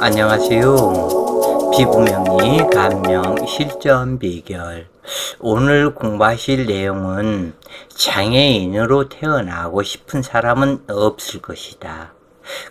안녕하세요. 피부명리 감명 실전 비결. 오늘 공부하실 내용은 장애인으로 태어나고 싶은 사람은 없을 것이다.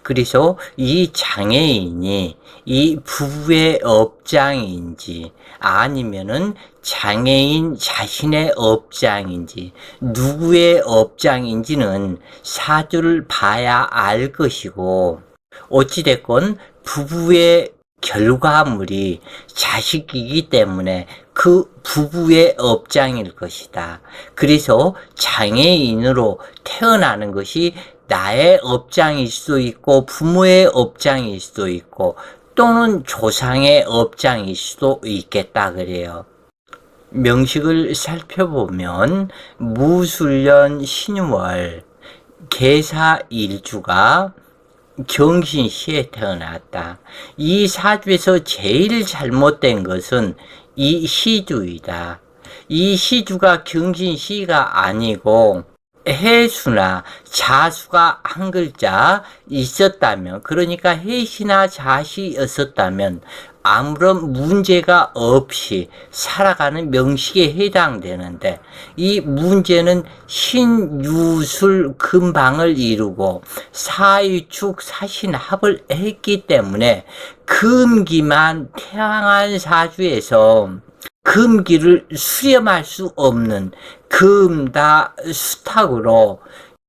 그래서 이 장애인이 이 부부의 업장인지 아니면은 장애인 자신의 업장인지 누구의 업장인지는 사주를 봐야 알 것이고, 어찌됐건 부부의 결과물이 자식이기 때문에 그 부부의 업장일 것이다. 그래서 장애인으로 태어나는 것이 나의 업장일 수도 있고 부모의 업장일 수도 있고 또는 조상의 업장일 수도 있겠다 그래요. 명식을 살펴보면 무술년 신월 계사일주가 경신시에 태어났다. 이 사주에서 제일 잘못된 것은 이 시주이다. 이 시주가 경신시가 아니고 해수나 자수가 한 글자 있었다면, 그러니까 해시나 자시였었다면 아무런 문제가 없이 살아가는 명식에 해당되는데, 이 문제는 신유술 금방을 이루고 사유축 사신합을 했기 때문에 금기만 태양한 사주에서 금기를 수렴할 수 없는 금다 수탁으로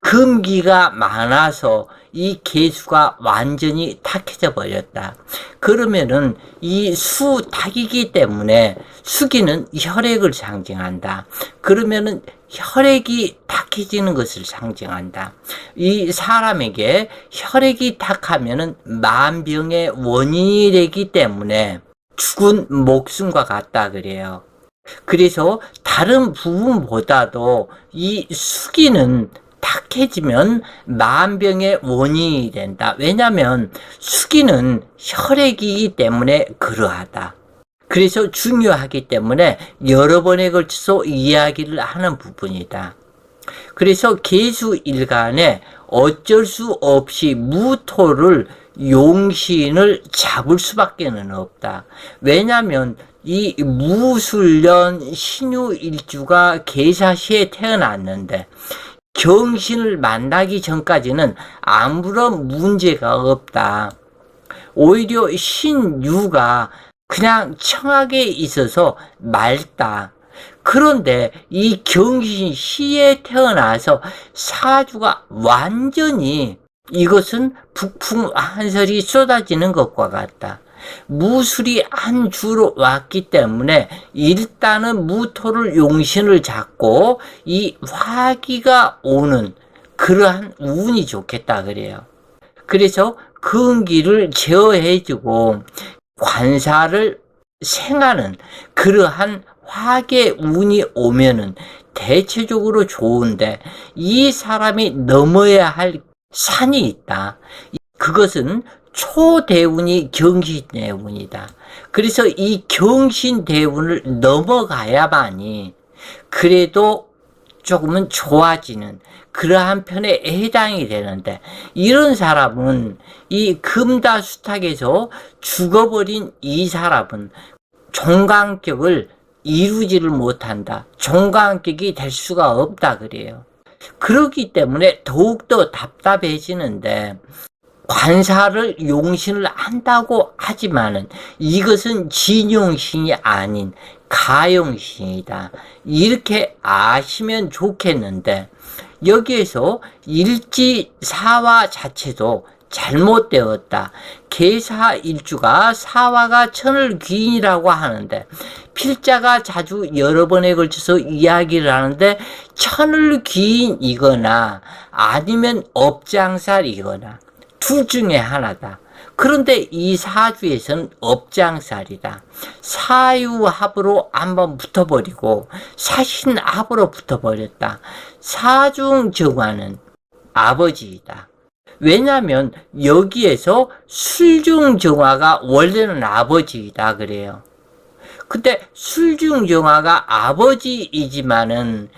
금기가 많아서 이 개수가 완전히 탁해져 버렸다. 그러면은 이 수탁이기 때문에 수기는 혈액을 상징한다. 그러면은 혈액이 탁해지는 것을 상징한다. 이 사람에게 혈액이 탁하면은 만병의 원인이 되기 때문에 죽은 목숨과 같다 그래요. 그래서 다른 부분보다도 이 수기는 탁해지면 만병의 원인이 된다. 왜냐하면 수기는 혈액이기 때문에 그러하다. 그래서 중요하기 때문에 여러 번에 걸쳐서 이야기를 하는 부분이다. 그래서 계수일간에 어쩔 수 없이 무토를 용신을 잡을 수밖에는 없다. 왜냐하면 이 무술년 신유일주가 계사시에 태어났는데 경신을 만나기 전까지는 아무런 문제가 없다. 오히려 신유가 그냥 청하게 있어서 맑다. 그런데 이 경신시에 태어나서 사주가 완전히, 이것은 북풍 한설이 쏟아지는 것과 같다. 무술이 한 주로 왔기 때문에 일단은 무토를 용신을 잡고 이 화기가 오는 그러한 운이 좋겠다 그래요. 그래서 근기를 제어해주고 관사를 생하는 그러한 화계 운이 오면은 대체적으로 좋은데, 이 사람이 넘어야 할 산이 있다. 그것은 초대운이 경신대운이다. 그래서 이 경신대운을 넘어가야만이 그래도 조금은 좋아지는 그러한 편에 해당이 되는데, 이런 사람은 이 금다수탁에서 죽어버린 이 사람은 종강격을 이루지를 못한다. 종강격이 될 수가 없다 그래요. 그렇기 때문에 더욱더 답답해지는데, 관사를 용신을 한다고 하지만은 이것은 진용신이 아닌 가용신이다. 이렇게 아시면 좋겠는데, 여기에서 일지사화 자체도 잘못되었다. 계사일주가 사화가 천을귀인이라고 하는데, 필자가 자주 여러 번에 걸쳐서 이야기를 하는데 천을귀인이거나 아니면 업장살이거나 둘 중에 하나다. 그런데 이 사주에서는 업장살이다. 사유합으로 한번 붙어버리고 사신합으로 붙어버렸다. 사중정화는 아버지이다. 왜냐하면 여기에서 술중정화가 원래는 아버지이다 그래요. 근데 술중정화가 아버지이지만은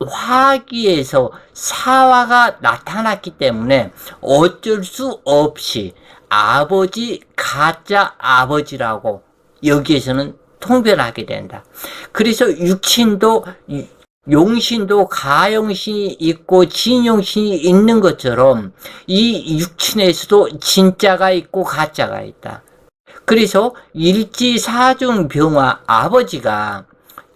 화기에서 사화가 나타났기 때문에 어쩔 수 없이 아버지 가짜 아버지라고 여기에서는 통변하게 된다. 그래서 육신도 용신도 가용신이 있고 진용신이 있는 것처럼 이 육신에서도 진짜가 있고 가짜가 있다. 그래서 일지사중병화 아버지가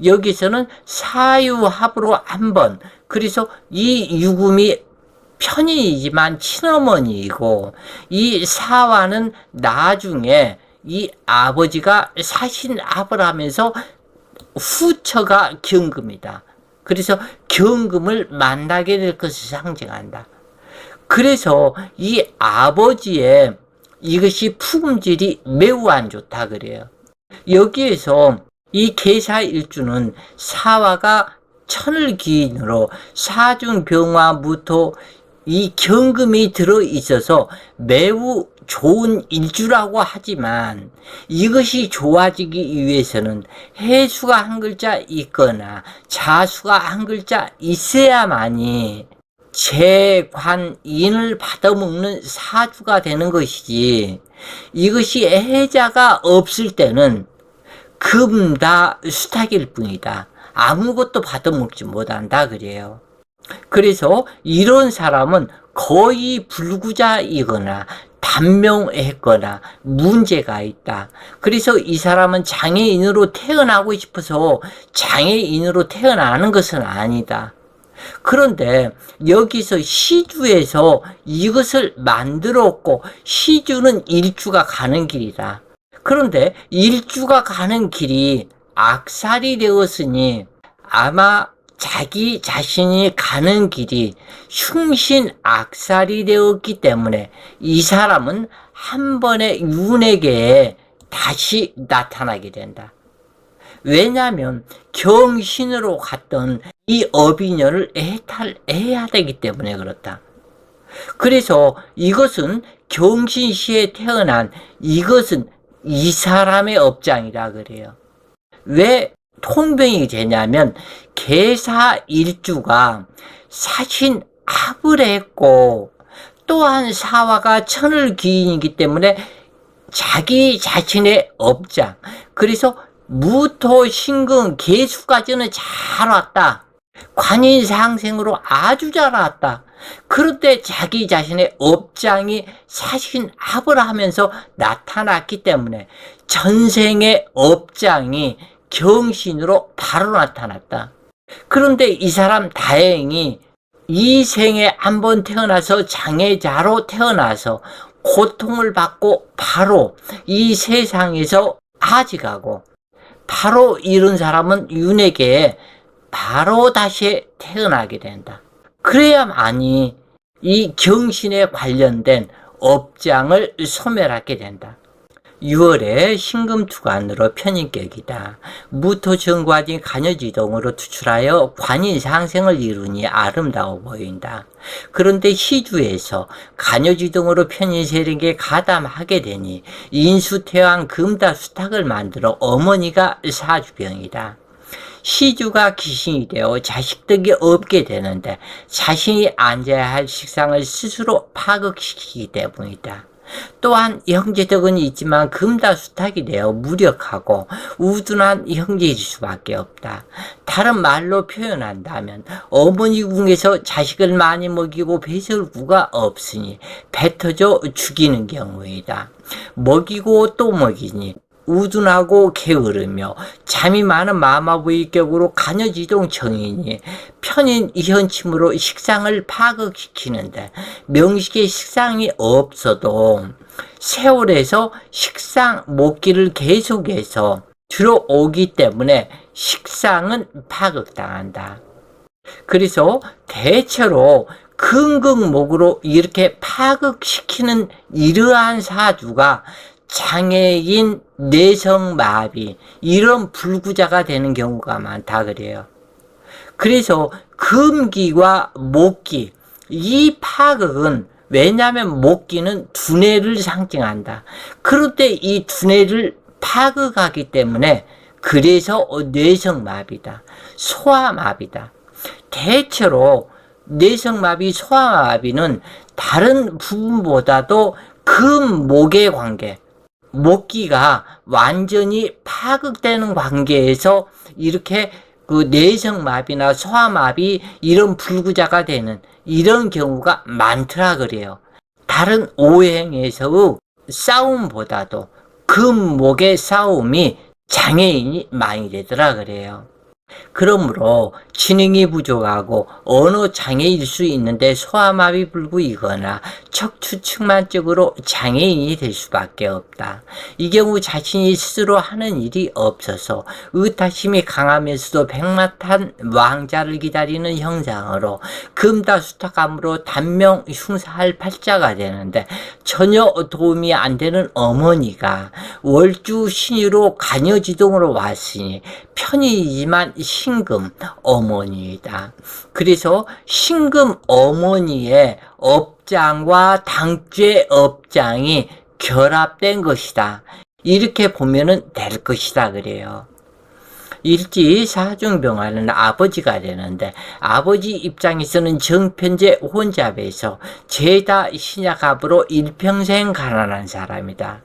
여기서는 사유합으로 한번, 그래서 이 유금이 편인이지만 친어머니이고 이 사화는 나중에 이 아버지가 사신합을 하면서 후처가 경금이다. 그래서 경금을 만나게 될 것을 상징한다. 그래서 이 아버지의 이것이 품질이 매우 안 좋다 그래요. 여기에서 이 계사일주는 사화가 천을기인으로 사중병화무토 이 경금이 들어있어서 매우 좋은 일주라고 하지만 이것이 좋아지기 위해서는 해수가 한 글자 있거나 자수가 한 글자 있어야만이 재관인을 받아먹는 사주가 되는 것이지, 이것이 해자가 없을 때는 금다 수탁일 뿐이다. 아무것도 받아먹지 못한다 그래요. 그래서 이런 사람은 거의 불구자이거나 단명했거나 문제가 있다. 그래서 이 사람은 장애인으로 태어나고 싶어서 장애인으로 태어나는 것은 아니다. 그런데 여기서 시주에서 이것을 만들었고 시주는 일주가 가는 길이다. 그런데 일주가 가는 길이 악살이 되었으니 아마 자기 자신이 가는 길이 흉신 악살이 되었기 때문에 이 사람은 한 번의 윤회계에 다시 나타나게 된다. 왜냐하면 경신으로 갔던 이 어비녀를 해탈해야 되기 때문에 그렇다. 그래서 이것은 경신시에 태어난 이것은 이 사람의 업장이라 그래요. 왜 통병이 되냐면 계사일주가 사신합을 했고 또한 사화가 천을귀인이기 때문에 자기 자신의 업장, 그래서 무토, 신금, 계수까지는 잘 왔다. 관인상생으로 아주 잘 왔다. 그런데 자기 자신의 업장이 사신합을 하면서 나타났기 때문에 전생의 업장이 경신으로 바로 나타났다. 그런데 이 사람 다행히 이 생에 한번 태어나서 장애자로 태어나서 고통을 받고 바로 이 세상에서 하직하고 바로 이런 사람은 윤회계에 바로 다시 태어나게 된다. 그래야만이 이 경신에 관련된 업장을 소멸하게 된다. 6월에 신금투관으로 편인격이다. 무토정과진 간여지동으로 투출하여 관인상생을 이루니 아름다워 보인다. 그런데 시주에서 간여지동으로 편인세력에 가담하게 되니 인수태왕 금다수탁을 만들어 어머니가 사주병이다. 시주가 귀신이 되어 자식덕이 없게 되는데 자신이 앉아야 할 식상을 스스로 파극시키기 때문이다. 또한 형제덕은 있지만 금다수탁이 되어 무력하고 우둔한 형제일 수밖에 없다. 다른 말로 표현한다면 어머니 궁에서 자식을 많이 먹이고 배설구가 없으니 뱉어져 죽이는 경우이다. 먹이고 또 먹이니 우둔하고 게으르며 잠이 많은 마마부의 격으로 간여지동 정인이 편인 이현침으로 식상을 파극시키는데 명식의 식상이 없어도 세월에서 식상 먹기를 계속해서 들어오기 때문에 식상은 파극당한다. 그래서 대체로 근극목으로 이렇게 파극시키는 이러한 사주가 장애인, 내성마비 이런 불구자가 되는 경우가 많다 그래요. 그래서 금기와 목기, 이 파극은 왜냐하면 목기는 두뇌를 상징한다. 그런데 이 두뇌를 파극하기 때문에 그래서 뇌성마비다. 소아마비다. 대체로 뇌성마비, 소아마비는 다른 부분보다도 근목의 관계, 목기가 완전히 파극되는 관계에서 이렇게 그 뇌성마비나 소아마비 이런 불구자가 되는 이런 경우가 많더라 그래요. 다른 오행에서의 싸움보다도 근목의 싸움이 장애인이 많이 되더라 그래요. 그러므로 지능이 부족하고 언어 장애일 수 있는데 소아마비 불구이거나 척추 측만적으로 장애인이 될 수밖에 없다. 이 경우 자신이 스스로 하는 일이 없어서 의타심이 강하면서도 백마탄 왕자를 기다리는 형상으로 금다수탁함으로 단명 흉사할 팔자가 되는데 전혀 도움이 안 되는 어머니가 월주 신유로 간여지동으로 왔으니 편이지만 신금 어머니이다. 그래서 신금 어머니의 업장과 당죄 업장이 결합된 것이다. 이렇게 보면은 될 것이다 그래요. 일지 사중병화는 아버지가 되는데 아버지 입장에서는 정편제 혼잡에서 죄다 신약합으로 일평생 가난한 사람이다.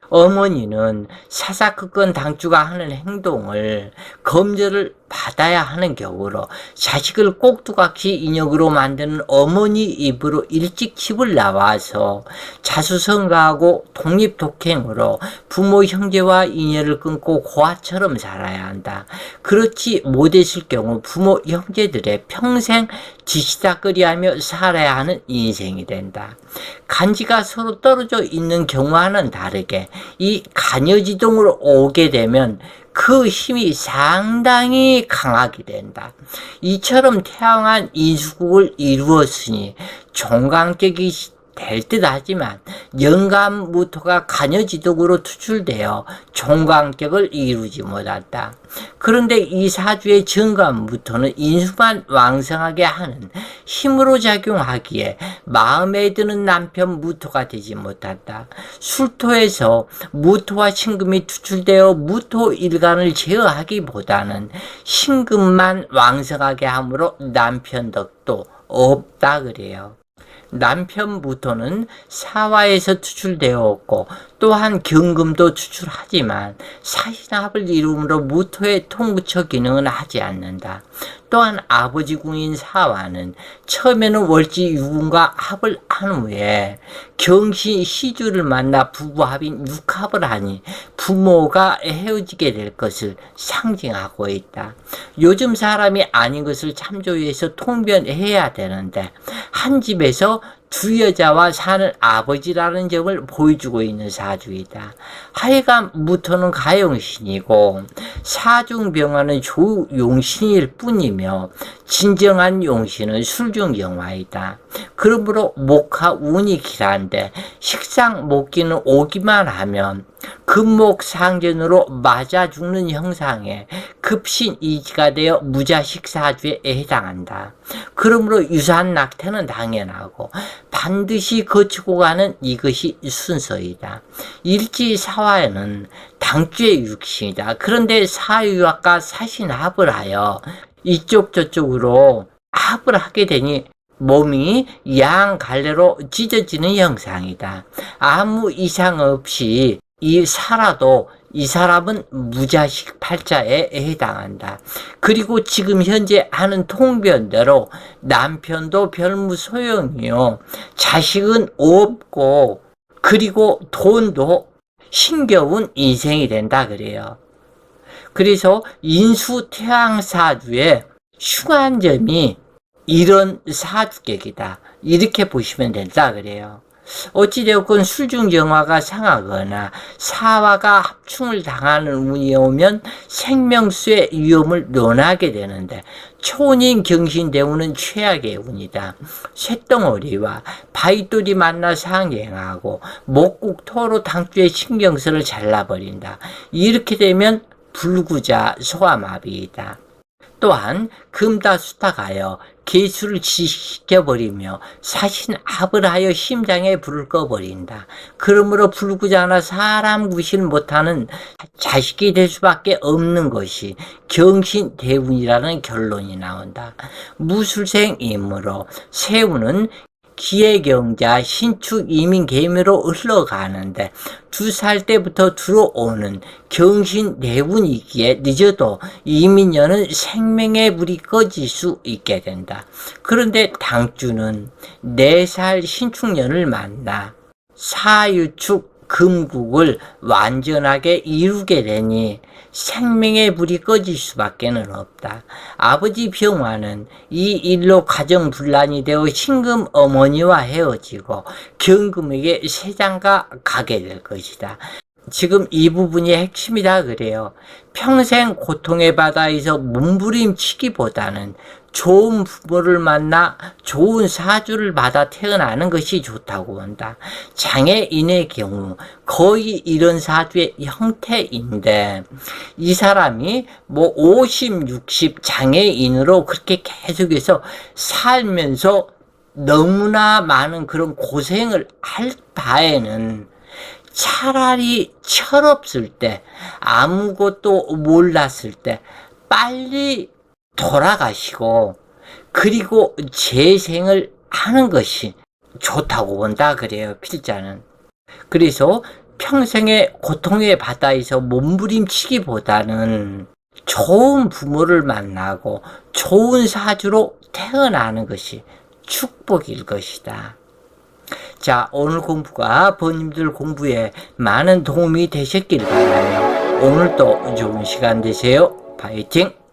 어머니는 사사건건 당주가 하는 행동을 검열을 받아야 하는 경우로 자식을 꼭두각시 인역으로 만드는 어머니 입으로 일찍 집을 나와서 자수성가하고 독립독행으로 부모 형제와 인연을 끊고 고아처럼 살아야 한다. 그렇지 못했을 경우 부모 형제들의 평생 지시다거리하며 살아야 하는 인생이 된다. 간지가 서로 떨어져 있는 경우와는 다르게 이 간여지동으로 오게 되면 그 힘이 상당히 강하게 된다. 이처럼 태양한 인수국을 이루었으니 종강격이 될 듯 하지만 영감무토가 간여지독으로 투출되어 종강격을 이루지 못한다. 그런데 이 사주의 정감무토는 인수만 왕성하게 하는 힘으로 작용하기에 마음에 드는 남편 무토가 되지 못한다. 술토에서 무토와 신금이 투출되어 무토 일간을 제어하기보다는 신금만 왕성하게 함으로 남편 덕도 없다 그래요. 남편 무토는 사화에서 투출되었고 또한 경금도 투출하지만 사신합을 이루므로 무토의 통부처 기능은 하지 않는다. 또한 아버지 궁인 사화는 처음에는 월지 유군과 합을 한 후에 경신 시주를 만나 부부합인 육합을 하니 부모가 헤어지게 될 것을 상징하고 있다. 요즘 사람이 아닌 것을 참조해서 통변해야 되는데 한 집에서 두 여자와 사는 아버지라는 점을 보여주고 있는 사주이다. 하여간 무토는 가용신이고 사중병화는 조용신일 뿐이며 진정한 용신은 술중경화이다. 그러므로 목화 운이 길한데 식상 목기는 오기만 하면 금목상전으로 맞아 죽는 형상에 급신이지가 되어 무자식 사주에 해당한다. 그러므로 유산 낙태는 당연하고 반드시 거치고 가는 이것이 순서이다. 일지사화에는 당주의 육신이다. 그런데 사유학과 사신합을 하여 이쪽 저쪽으로 합을 하게 되니 몸이 양갈래로 찢어지는 형상이다. 아무 이상 없이 살아도 이 사람은 무자식 팔자에 해당한다. 그리고 지금 현재 하는 통변대로 남편도 별무 소용이요. 자식은 없고 그리고 돈도 힘겨운 인생이 된다 그래요. 그래서 인수태양사주의 흉한 점이 이런 사주객이다. 이렇게 보시면 된다 그래요. 어찌되었건 술중경화가 상하거나 사화가 합충을 당하는 운이 오면 생명수의 위험을 논하게 되는데 초인 경신대운은 최악의 운이다. 쇳덩어리와 바위돌이 만나 상행하고 목국토로 당주의 신경선을 잘라버린다. 이렇게 되면 불구자 소아마비이다. 또한 금다수탁하여 계수를 지시켜버리며 사신압을 하여 심장에 불을 꺼버린다. 그러므로 불구자나 사람 구실 못하는 자식이 될 수밖에 없는 것이 경신대운이라는 결론이 나온다. 무술생이므로 새우는 기해경자 신축 이민개미로 흘러가는데 2살 때부터 들어오는 경신대운이기에 늦어도 이민년은 생명의 불이 꺼질 수 있게 된다. 그런데 당주는 4살 신축년을 만나 사유축 금국을 완전하게 이루게 되니 생명의 불이 꺼질 수밖에는 없다. 아버지 병화는 이 일로 가정분란이 되어 신금 어머니와 헤어지고 경금에게 세장가 가게 될 것이다. 지금 이 부분이 핵심이다 그래요. 평생 고통의 바다에서 몸부림치기보다는 좋은 부모를 만나 좋은 사주를 받아 태어나는 것이 좋다고 본다. 장애인의 경우 거의 이런 사주의 형태인데 이 사람이 50, 60 장애인으로 그렇게 계속해서 살면서 너무나 많은 그런 고생을 할 바에는 차라리 철없을 때, 아무것도 몰랐을 때 빨리 돌아가시고 그리고 재생을 하는 것이 좋다고 본다 그래요, 필자는. 그래서 평생의 고통의 바다에서 몸부림치기보다는 좋은 부모를 만나고 좋은 사주로 태어나는 것이 축복일 것이다. 자, 오늘 공부가 본인들 공부에 많은 도움이 되셨길 바라며 오늘도 좋은 시간 되세요. 파이팅!